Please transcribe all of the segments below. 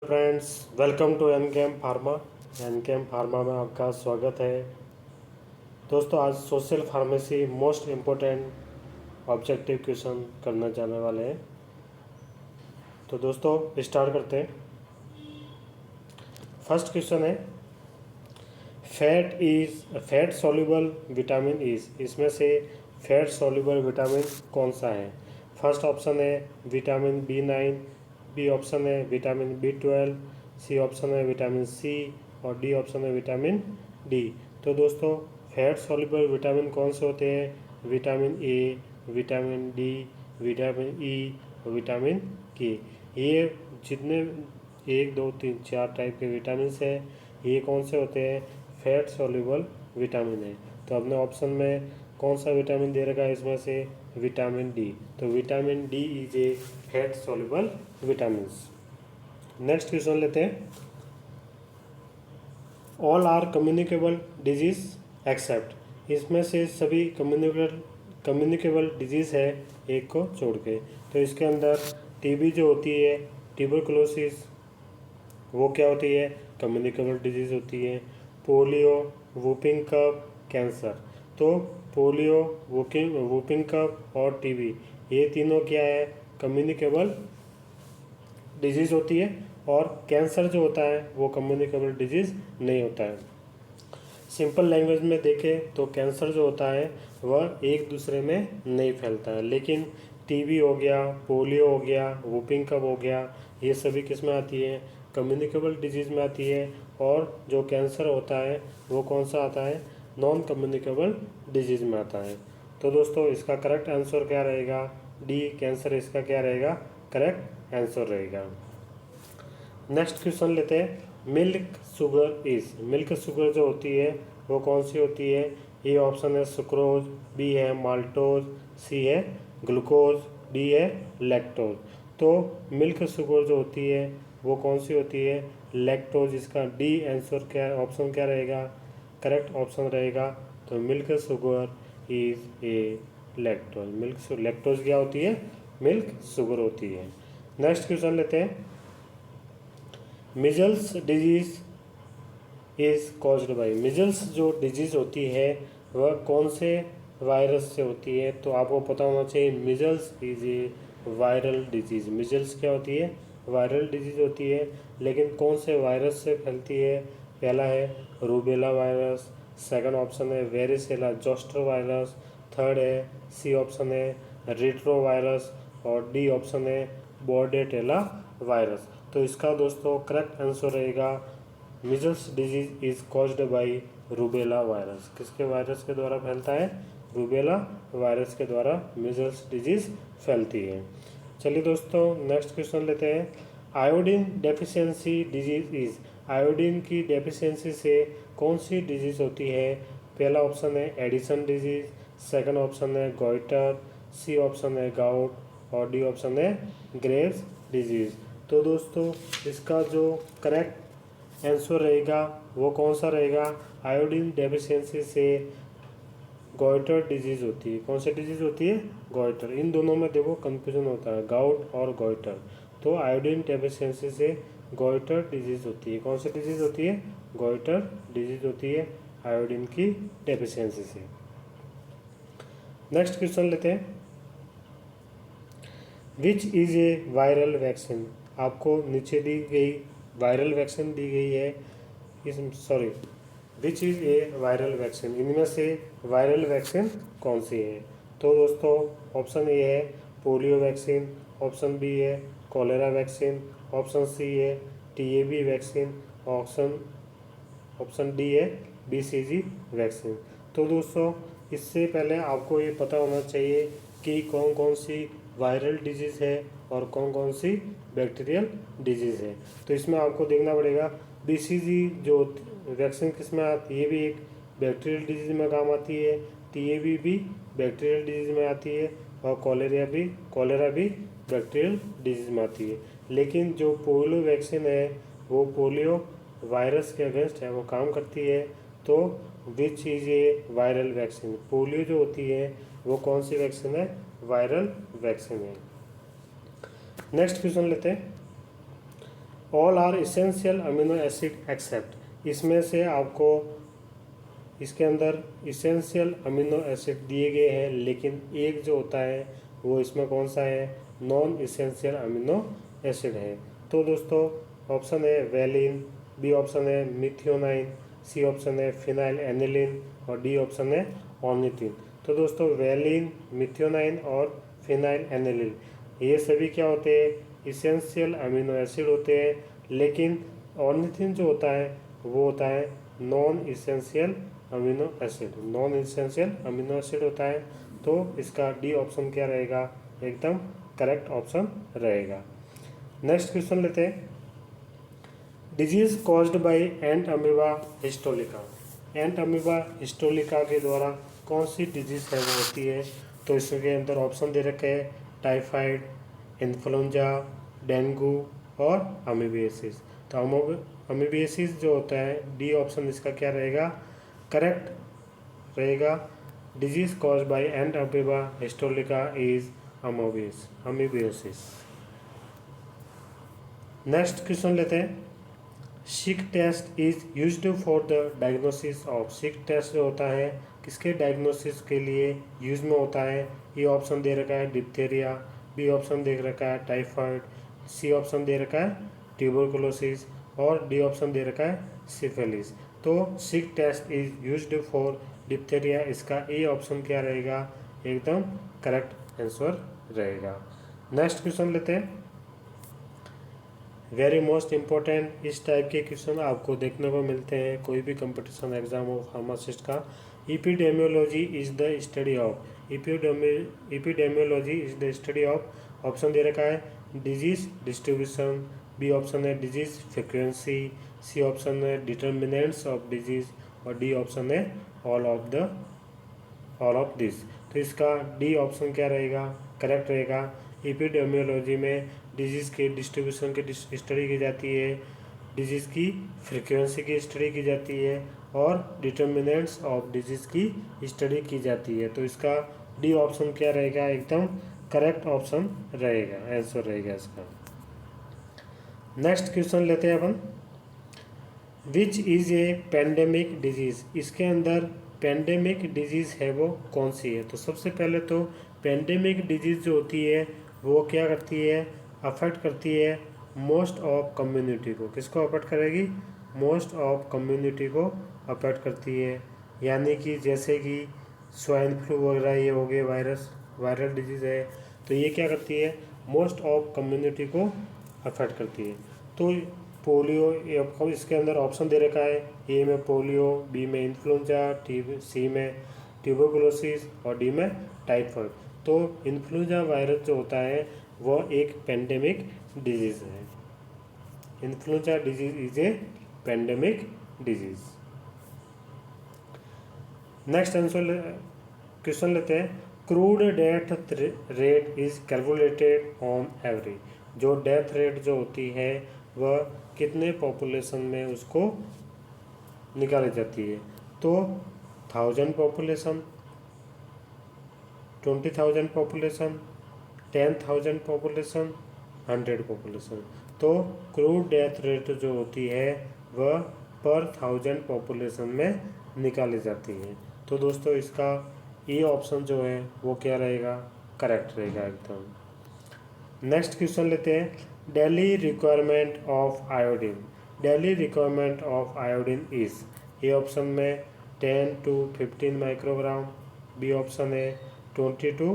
Friends, welcome to NKM pharma. NKM pharma में आपका स्वागत है। दोस्तों, आज social pharmacy most important objective question करना जाने वाले हैं। तो दोस्तों स्टार्ट करते हैं। फर्स्ट क्वेश्चन है, फैट सॉल्युबल विटामिन इज। इसमें से फैट सॉल्युबल विटामिन कौन सा है? फर्स्ट ऑप्शन है विटामिन B9, बी ऑप्शन है विटामिन B12, सी ऑप्शन है विटामिन सी और डी ऑप्शन है विटामिन डी। तो दोस्तों फैट सॉल्युबल विटामिन कौन से होते हैं? Vitamin A, vitamin D, vitamin E और विटामिन के। ये जितने 1 2 3 4 टाइप के विटामिन हैं, ये कौन से होते हैं? फैट सॉल्युबल विटामिन है। तो अपने ऑप्शन में कौन सा विटामिन दे रखा है इसमें से? Vitamin D. तो vitamin D is a fat soluble vitamin. Next question लेते हैं। All are communicable disease except. इसमें से सभी कम्युनिकेबल डिजीज है एक को छोड़ के। तो इसके अंदर टीबी जो होती है, ट्यूबरकुलोसिस, वो क्या होती है? कम्युनिकेबल डिजीज होती है। Polio, whooping cough, cancer. तो पोलियो, वूपिंग कफ और टीबी, ये तीनों क्या है? कम्युनिकेबल डिजीज़ होती है। और कैंसर जो होता है वो कम्युनिकेबल डिजीज़ नहीं होता है। सिंपल लैंग्वेज में देखें तो कैंसर जो होता है वह एक दूसरे में नहीं फैलता है, लेकिन टीबी हो गया, पोलियो हो गया, वूपिंग कफ हो गया, ये सभी किस में आती है? कम्युनिकेबल डिजीज़ में आती है। और जो कैंसर होता है वो कौन सा आता है? नॉन कम्युनिकेबल डिजीज़ में आता है। तो दोस्तों इसका करेक्ट आंसर क्या रहेगा? डी, कैंसर इसका क्या रहेगा? करेक्ट आंसर रहेगा। नेक्स्ट क्वेश्चन लेते हैं। Milk sugar is. Milk sugar जो होती है वो कौन सी होती है? ए ऑप्शन है सुक्रोज, बी है माल्टोज, सी है ग्लूकोज, डी है लैक्टोज। तो मिल्क शुगर जो होती है वो कौन सी होती है? लैक्टोज। इसका डी आंसर क्या, ऑप्शन क्या रहेगा? करेक्ट ऑप्शन रहेगा। तो milk sugar is a lactose. Lactose क्या होती है? मिल्क शुगर होती है। नेक्स्ट क्वेश्चन लेते हैं। Measles disease is caused by. Measles जो डिजीज़ होती है वह कौन से वायरस से होती है? तो आपको पता होना चाहिए measles is a viral disease. Measles क्या होती है? वायरल डिजीज़ होती है। लेकिन कौन से वायरस से फैलती है? पहला है रूबेला वायरस, सेकंड ऑप्शन है वेरिसेला जोस्टर वायरस, थर्ड है सी ऑप्शन है रेट्रो वायरस और डी ऑप्शन है बॉर्डेटेला वायरस। तो इसका दोस्तों करेक्ट आंसर रहेगा measles disease is caused by rubella virus. किसके वायरस के द्वारा फैलता है? रूबेला वायरस के द्वारा मिजल्स डिजीज फैलती है। चलिए दोस्तों नेक्स्ट क्वेश्चन लेते हैं। Iodine deficiency disease is. Iodine की डेफिशिएंसी से कौन सी डिजीज होती है? पहला ऑप्शन है एडिसन डिजीज, सेकंड ऑप्शन है गॉइटर, सी ऑप्शन है गाउट और डी ऑप्शन है ग्रेव्स डिजीज। तो दोस्तों इसका जो करेक्ट आंसर रहेगा वो कौन सा रहेगा? आयोडीन डेफिशिएंसी से गॉइटर डिजीज़ होती है। कौन सी डिजीज़ होती है? गॉइटर। इन दोनों में देखो कंफ्यूजन होता है, गाउट और गॉइटर। तो आयोडीन डेफिशिएंसी से गॉइटर डिजीज़ होती है। कौन सी डिजीज़ होती है? गॉइटर डिजीज़ होती है आयोडीन की डेफिशिएंसी से। नेक्स्ट क्वेश्चन लेते हैं। विच इज़ ए वायरल वैक्सीन। आपको नीचे दी गई वायरल वैक्सीन दी गई है। विच इज़ ए वायरल वैक्सीन। इनमें से वायरल वैक्सीन कौन सी है? तो दोस्तों ऑप्शन ए है पोलियो वैक्सीन, ऑप्शन बी है कॉलेरा वैक्सीन, ऑप्शन सी है टीएबी वैक्सीन, ऑप्शन डी है बीसीजी वैक्सीन। तो दोस्तों इससे पहले आपको ये पता होना चाहिए कि कौन कौन सी वायरल डिजीज़ है और कौन कौन सी बैक्टीरियल डिजीज़ है। तो इसमें आपको देखना पड़ेगा बीसीजी जो वैक्सीन किस में आती है? ये भी एक बैक्टीरियल डिजीज़ में काम आती है, टीएबी भी बैक्टीरियल डिजीज़ में आती है और कॉलेरा भी बैक्टीरियल डिजीज़ में आती है। लेकिन जो पोलियो वैक्सीन है वो पोलियो वायरस के अगेंस्ट है, वो काम करती है। तो which is a viral vaccine. Polio जो होती है वो कौन सी वैक्सीन है? वायरल वैक्सीन है। नेक्स्ट क्वेश्चन लेते हैं। All are essential amino acid except, इसमें से आपको इसके अंदर इसेंशियल अमीनो एसिड दिए गए हैं, लेकिन एक जो होता है वो इसमें कौन सा है, नॉन इसेंशियल अमीनो एसिड है। तो दोस्तों ऑप्शन है वेलिन, बी ऑप्शन है मिथियोनाइन, सी ऑप्शन है फिनाइल एनिलीन और डी ऑप्शन है ऑर्निथिन। तो दोस्तों वेलिन, मिथियोनाइन और फिनाइल एनिलीन ये सभी क्या होते हैं, इसेंशियल अमीनो एसिड होते हैं, लेकिन ऑर्निथिन जो होता है वो होता है non essential amino acid, non essential amino acid होता है। तो इसका डी ऑप्शन क्या रहेगा, एकदम करेक्ट ऑप्शन रहेगा। नेक्स्ट क्वेश्चन लेते हैं, disease caused by Entamoeba histolytica, ant amoeba histolytica के द्वारा कौन सी डिजीज है वो होती है। तो इसके अंदर ऑप्शन दे रखे हैं टाइफाइड, इन्फ्लुएंजा, डेंगू और अमीबियासिस। तो अमीबियासिस जो होता है डी ऑप्शन इसका क्या रहेगा, करेक्ट रहेगा। Disease cause by Entamoeba histolytica is amoebiasis. Next question लेते हैं, Schick test is used for the diagnosis of, Schick test जो होता है किसके डायग्नोसिस के लिए यूज में होता है। ये ऑप्शन दे रखा है डिप्थेरिया, बी ऑप्शन दे रखा है टाइफाइड, सी ऑप्शन दे रखा है ट्यूबरकुलोसिस और डी ऑप्शन दे रखा है सिफिलिस। तो Schick test is used for diphtheria, इसका ए ऑप्शन क्या रहेगा, एकदम करेक्ट आंसर रहेगा। नेक्स्ट क्वेश्चन लेते हैं, वेरी मोस्ट इम्पोर्टेंट, इस टाइप के क्वेश्चन आपको देखने को मिलते हैं कोई भी कंपटीशन एग्जाम हो फार्मासिस्ट का। Epidemiology is the study of, epidemiology is the study of, option दे रखा है डिजीज डिस्ट्रीब्यूशन, बी ऑप्शन है डिजीज फ्रिक्वेंसी, सी ऑप्शन है डिटर्मिनेंट्स ऑफ डिजीज और डी ऑप्शन है ऑल ऑफ दिस। तो इसका डी ऑप्शन क्या रहेगा, करेक्ट रहेगा। एपिडेमियोलॉजी में डिजीज़ के डिस्ट्रीब्यूशन की स्टडी की जाती है, डिजीज़ की फ्रीक्वेंसी की स्टडी की जाती है और डिटर्मिनेंट्स ऑफ डिजीज़ की स्टडी की जाती है। तो इसका डी ऑप्शन क्या रहेगा, एकदम करेक्ट ऑप्शन रहेगा, आंसर रहेगा इसका। नेक्स्ट क्वेश्चन लेते हैं अपन, which is a pandemic disease, इसके अंदर पेंडेमिक डिजीज़ है वो कौन सी है। तो सबसे पहले तो पेंडेमिक डिजीज़ जो होती है वो क्या करती है, अफेक्ट करती है मोस्ट ऑफ कम्युनिटी को, किसको अफेक्ट करेगी, मोस्ट ऑफ कम्युनिटी को अफेक्ट करती है। यानी कि जैसे कि स्वाइन फ्लू वगैरह ये हो गए वायरल डिजीज़ है, तो ये क्या करती है, मोस्ट ऑफ कम्युनिटी को अफेक्ट करती है। तो पोलियो, ये आपको इसके अंदर ऑप्शन दे रखा है, ए में पोलियो, बी में इन्फ्लुएंजा, सी में ट्यूबरकुलोसिस और डी में टाइफाइड। तो इन्फ्लुएंजा वायरस जो होता है वो एक पेंडेमिक डिजीज़ है, influenza disease is a pandemic disease. Next answer question लेते हैं, crude death rate is calculated on average, जो डेथ रेट जो होती है वह कितने पॉपुलेशन में उसको निकाली जाती है। तो 1000 पॉपुलेशन, 20,000 पॉपुलेशन, 10,000 पॉपुलेशन, 100 पॉपुलेशन। तो क्रूड डेथ रेट जो होती है वह पर 1000 पॉपुलेशन में निकाली जाती है। तो दोस्तों इसका ये ऑप्शन जो है वो क्या रहेगा, करेक्ट रहेगा एकदम। नेक्स्ट क्वेश्चन लेते हैं, daily requirement of iodine, daily requirement of iodine is, A option में 10 to 15 माइक्रोग्राम, बी ऑप्शन है 20 to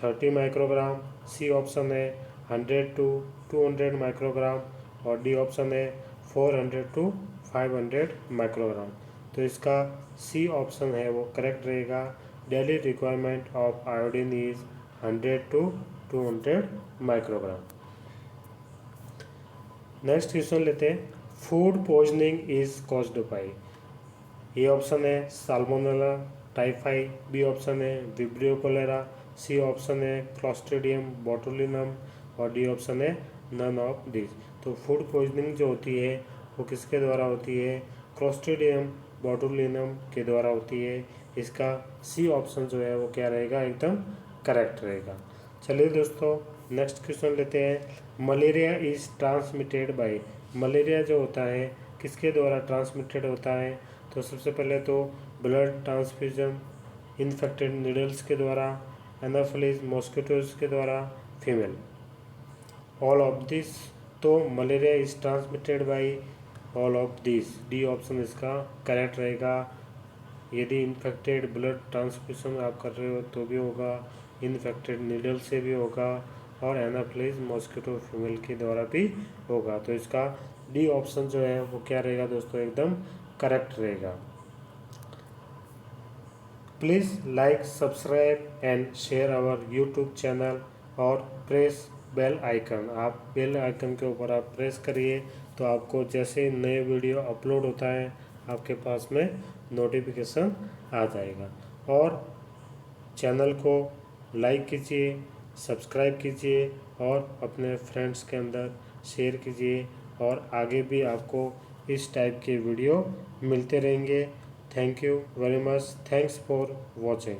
30 माइक्रोग्राम, सी ऑप्शन है 100 to 200 माइक्रोग्राम और डी ऑप्शन है 400 to 500 माइक्रोग्राम। तो इसका सी ऑप्शन है वो करेक्ट रहेगा, daily requirement of iodine is 100 to 200 microgram. Next question लेते हैं, food poisoning is caused by, A option है साल्मोनेला टाइफाई, बी ऑप्शन है विब्रियो कोलेरा, सी ऑप्शन है क्लॉस्ट्रिडियम बोटुलिनम और डी ऑप्शन है नन ऑफ दिस। तो food poisoning जो होती है वो किसके द्वारा होती है, क्लॉस्ट्रिडियम बोटुलिनम के द्वारा होती है। इसका सी ऑप्शन जो है वो क्या रहेगा, एकदम करेक्ट रहेगा। चलिए दोस्तों नेक्स्ट क्वेश्चन लेते हैं, malaria is transmitted by, malaria जो होता है किसके द्वारा ट्रांसमिटेड होता है? तो सबसे पहले तो ब्लड ट्रांसफ्यूजन इन्फेक्टेड नीडल्स के द्वारा, एनाफिलिस मॉस्किटोज के द्वारा, फीमेल। ऑल ऑफ दिस, तो malaria is transmitted by all of this. D option इसका करेक्ट रहेगा। यदि इन्फेक्टेड ब्लड ट्रांसफ्यूजन आप कर रहे हो तो भी होगा, इन्फेक्टेड नीडल से भी होगा, और एनाफिलिस मॉस्किटो फीमेल के द्वारा भी होगा। तो इसका डी ऑप्शन जो है वो क्या रहेगा दोस्तों? एकदम करेक्ट रहेगा। Please like, subscribe and share our YouTube channel और प्रेस बेल आइकन। आप बेल आइकन के ऊपर आप प्रेस करिए तो आपको जैसे नए वीडियो अपलोड होता है आपके पास में नोटिफिकेशन आ जाएगा। और चैनल को लाइक कीजिए, सब्सक्राइब कीजिए और अपने फ्रेंड्स के अंदर शेयर कीजिए, और आगे भी आपको इस टाइप के वीडियो मिलते रहेंगे। Thank you very much. Thanks for watching.